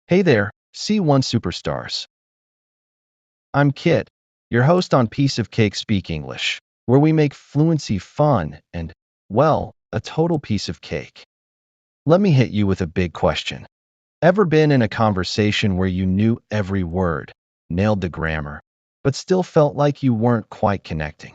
Hey there, C1 superstars. I'm Kit, your host on Piece of Cake Speak English, where we make fluency fun and, well, a total piece of cake. Let me hit you with a big question. Ever been in a conversation where you knew every word, nailed the grammar, but still felt like you weren't quite connecting?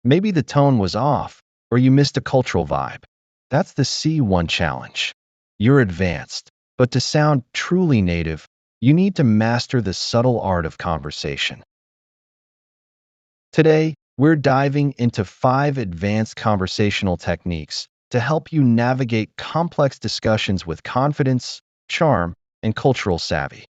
Maybe the tone was off, or you missed a cultural vibe. That's the C1 challenge. You're advanced, but to sound truly native, you need to master the subtle art of conversation. Today, we're diving into 5 advanced conversational techniques to help you navigate complex discussions with confidence, charm, and cultural savvy.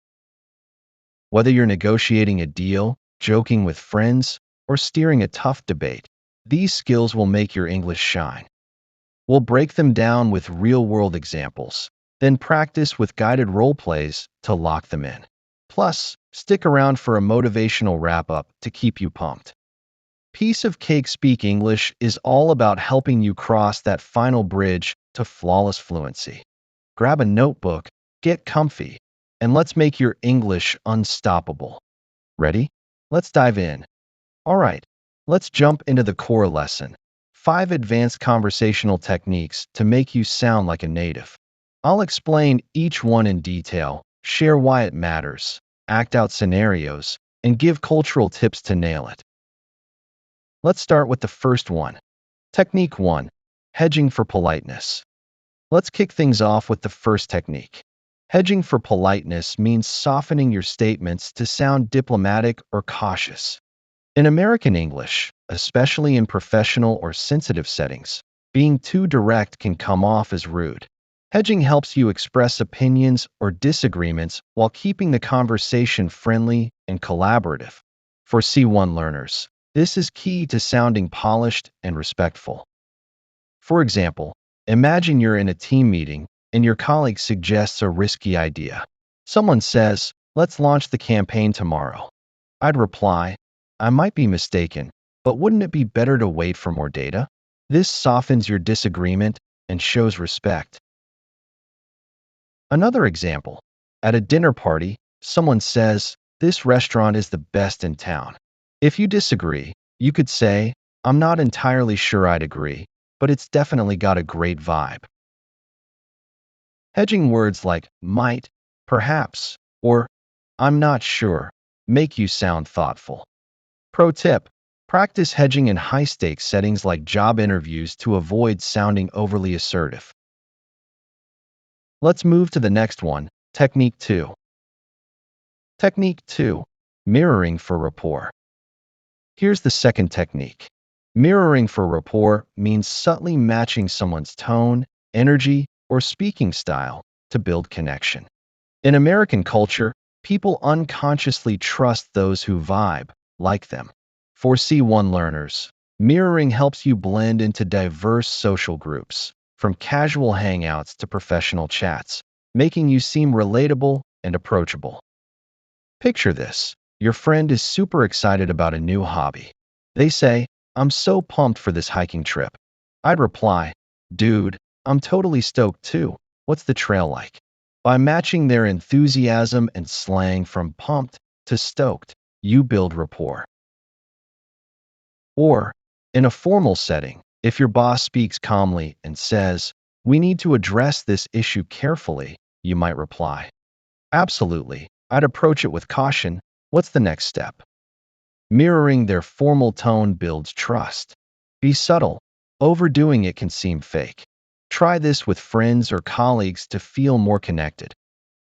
Whether you're negotiating a deal, joking with friends, or steering a tough debate, these skills will make your English shine. We'll break them down with real-world examples, then practice with guided role plays to lock them in. Plus, stick around for a motivational wrap-up to keep you pumped. Piece of Cake Speak English is all about helping you cross that final bridge to flawless fluency. Grab a notebook, get comfy, and let's make your English unstoppable. Ready? Let's dive in. All right, let's jump into the core lesson. 5 advanced conversational techniques to make you sound like a native. I'll explain each one in detail, share why it matters, act out scenarios, and give cultural tips to nail it. Let's start with the first one. Technique 1. Hedging for politeness. Let's kick things off with the first technique. Hedging for politeness means softening your statements to sound diplomatic or cautious. In American English, especially in professional or sensitive settings, being too direct can come off as rude. Hedging helps you express opinions or disagreements while keeping the conversation friendly and collaborative. For C1 learners, this is key to sounding polished and respectful. For example, imagine you're in a team meeting and your colleague suggests a risky idea. Someone says, "Let's launch the campaign tomorrow." I'd reply, "I might be mistaken, but wouldn't it be better to wait for more data?" This softens your disagreement and shows respect. Another example. At a dinner party, someone says, "This restaurant is the best in town." If you disagree, you could say, "I'm not entirely sure I'd agree, but it's definitely got a great vibe." Hedging words like might, perhaps, or I'm not sure make you sound thoughtful. Pro tip: practice hedging in high-stakes settings like job interviews to avoid sounding overly assertive. Let's move to the next one, Technique 2. Technique 2. Mirroring for rapport. Here's the second technique. Mirroring for rapport means subtly matching someone's tone, energy, or speaking style to build connection. In American culture, people unconsciously trust those who vibe like them. For C1 learners, mirroring helps you blend into diverse social groups, from casual hangouts to professional chats, making you seem relatable and approachable. Picture this. Your friend is super excited about a new hobby. They say, "I'm so pumped for this hiking trip." I'd reply, "Dude, I'm totally stoked too. What's the trail like?" By matching their enthusiasm and slang from pumped to stoked, you build rapport. Or, in a formal setting, if your boss speaks calmly and says, "We need to address this issue carefully," you might reply, "Absolutely. I'd approach it with caution. What's the next step?" Mirroring their formal tone builds trust. Be subtle. Overdoing it can seem fake. Try this with friends or colleagues to feel more connected.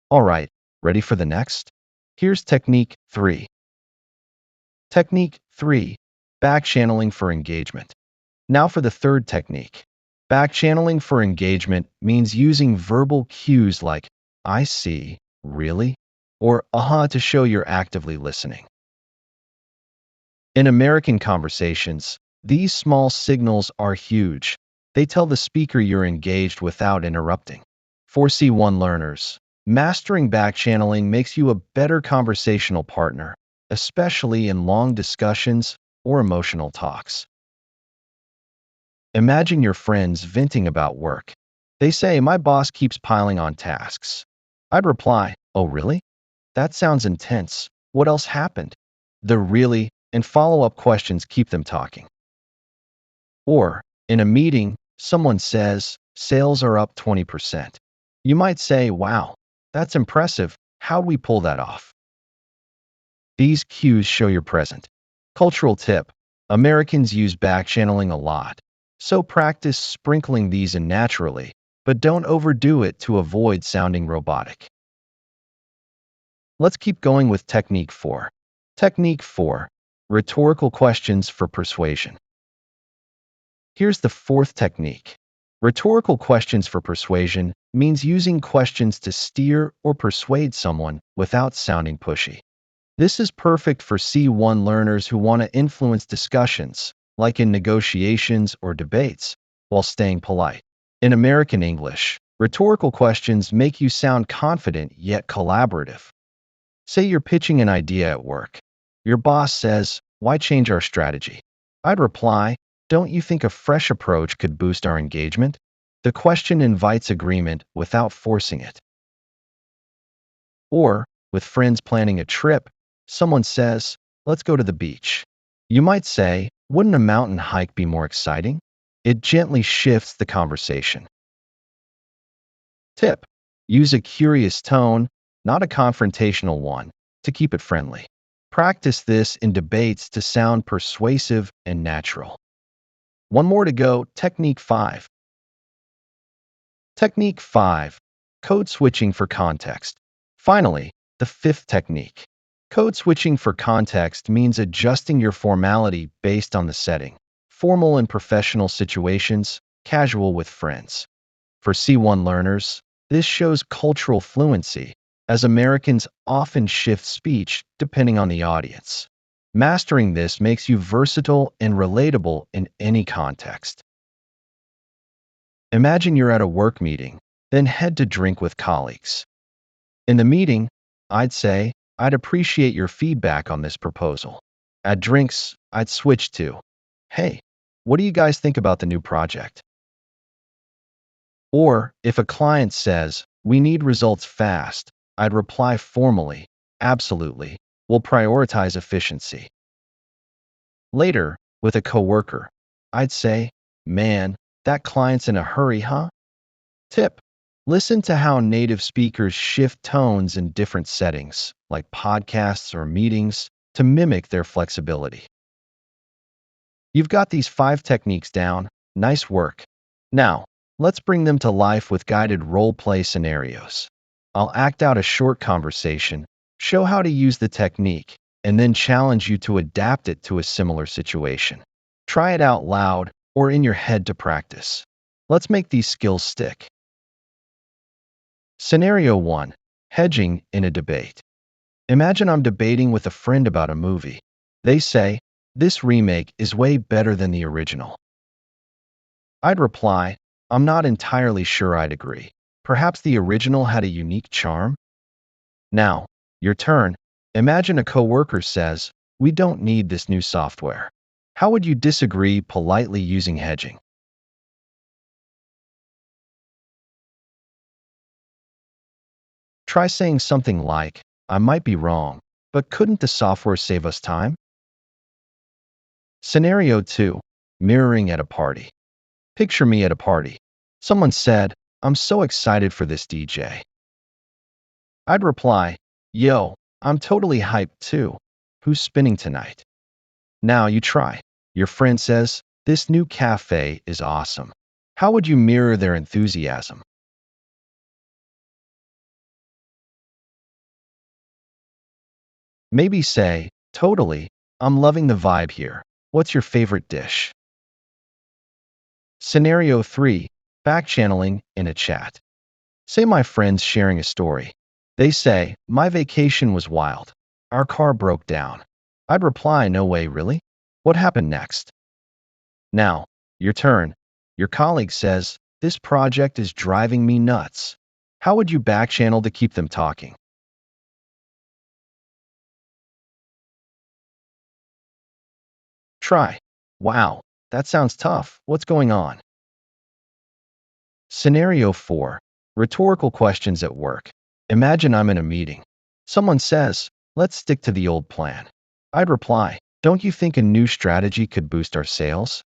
All right, ready for the next? Here's Technique 3. Technique 3. Backchanneling for engagement. Now for the third technique. Backchanneling for engagement means using verbal cues like, "I see," "Really?" or "Aha" to show you're actively listening. In American conversations, these small signals are huge. They tell the speaker you're engaged without interrupting. For C1 learners, mastering backchanneling makes you a better conversational partner, especially in long discussions or emotional talks. Imagine your friends venting about work. They say, "My boss keeps piling on tasks." I'd reply, Oh, really? That sounds intense. What else happened? The really and follow-up questions keep them talking. Or, in a meeting, someone says, sales are up 20%. You might say, wow, that's impressive. How'd we pull that off? These cues show you're present. Cultural tip. Americans use backchanneling a lot, so practice sprinkling these in naturally, but don't overdo it to avoid sounding robotic. Let's keep going with Technique 4. Technique 4. Rhetorical questions for persuasion. Here's the fourth technique. Rhetorical questions for persuasion means using questions to steer or persuade someone without sounding pushy. This is perfect for C1 learners who want to influence discussions, like in negotiations or debates, while staying polite. In American English, rhetorical questions make you sound confident yet collaborative. Say you're pitching an idea at work. Your boss says, "Why change our strategy?" I'd reply, "Don't you think a fresh approach could boost our engagement?" The question invites agreement without forcing it. Or, with friends planning a trip, someone says, "Let's go to the beach." You might say, "Wouldn't a mountain hike be more exciting?" It gently shifts the conversation. Tip: use a curious tone, not a confrontational one, to keep it friendly. Practice this in debates to sound persuasive and natural. One more to go, Technique 5. Technique 5. Code switching for context. Finally, the fifth technique. Code switching for context means adjusting your formality based on the setting. Formal in professional situations, casual with friends. For C1 learners, this shows cultural fluency, as Americans often shift speech depending on the audience. Mastering this makes you versatile and relatable in any context. Imagine you're at a work meeting, then head to drink with colleagues. In the meeting, I'd say, "I'd appreciate your feedback on this proposal." At drinks, I'd switch to, "Hey, what do you guys think about the new project?" Or, if a client says, "We need results fast," I'd reply formally, "Absolutely, we'll prioritize efficiency." Later, with a coworker, I'd say, "Man, that client's in a hurry, huh?" Tip: listen to how native speakers shift tones in different settings, like podcasts or meetings, to mimic their flexibility. You've got these 5 techniques down. Nice work. Now, let's bring them to life with guided role-play scenarios. I'll act out a short conversation, show how to use the technique, and then challenge you to adapt it to a similar situation. Try it out loud or in your head to practice. Let's make these skills stick. Scenario 1. Hedging in a debate. Imagine I'm debating with a friend about a movie. They say, "This remake is way better than the original." I'd reply, "I'm not entirely sure I'd agree. Perhaps the original had a unique charm." Now, your turn. Imagine a coworker says, "We don't need this new software." How would you disagree politely using hedging? Try saying something like, "I might be wrong, but couldn't the software save us time?" Scenario 2. Mirroring at a party. Picture me at a party. Someone said, "I'm so excited for this DJ." I'd reply, "Yo, I'm totally hyped too. Who's spinning tonight?" Now you try. Your friend says, "This new cafe is awesome." How would you mirror their enthusiasm? Maybe say, "Totally. I'm loving the vibe here. What's your favorite dish?" Scenario 3. Backchanneling in a chat. Say my friend's sharing a story. They say, "My vacation was wild. Our car broke down." I'd reply, "No way, really? What happened next?" Now, your turn. Your colleague says, "This project is driving me nuts." How would you backchannel to keep them talking? Try, "Wow, that sounds tough. What's going on?" Scenario 4. Rhetorical questions at work. Imagine I'm in a meeting. Someone says, let's stick to the old plan. I'd reply, don't you think a new strategy could boost our sales?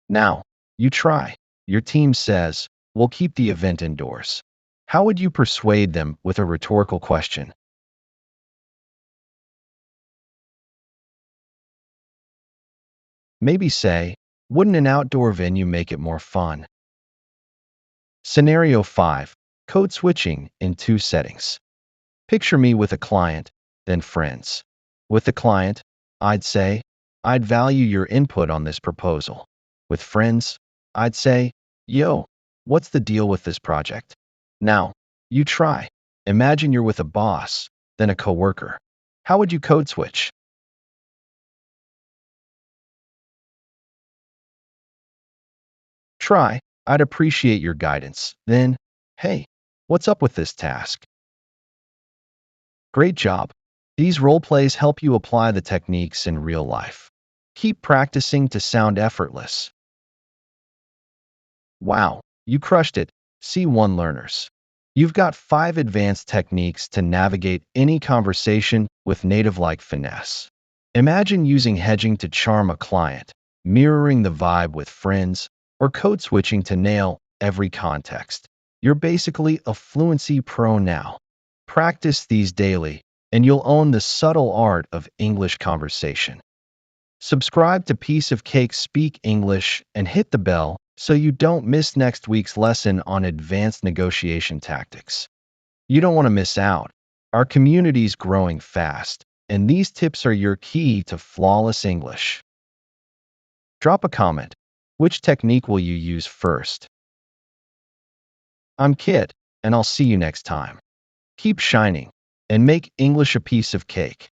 Now, you try. Your team says, we'll keep the event indoors. How would you persuade them with a rhetorical question? Maybe say, wouldn't an outdoor venue make it more fun? Scenario 5. Code switching in two settings. Picture me with a client, then friends. With the client, I'd say, I'd value your input on this proposal. With friends, I'd say, yo, what's the deal with this project? Now, you try. Imagine you're with a boss, then a coworker. How would you code switch? Try, I'd appreciate your guidance. Then, hey, what's up with this task? Great job. These role plays help you apply the techniques in real life. Keep practicing to sound effortless. Wow, you crushed it, C1 learners. You've got 5 advanced techniques to navigate any conversation with native-like finesse. Imagine using hedging to charm a client, mirroring the vibe with friends, or code switching to nail every context. You're basically a fluency pro now. Practice these daily, and you'll own the subtle art of English conversation. Subscribe to Piece of Cake Speak English and hit the bell so you don't miss next week's lesson on advanced negotiation tactics. You don't want to miss out. Our community's growing fast, and these tips are your key to flawless English. Drop a comment. Which technique will you use first? I'm Kit, and I'll see you next time. Keep shining, and make English a piece of cake.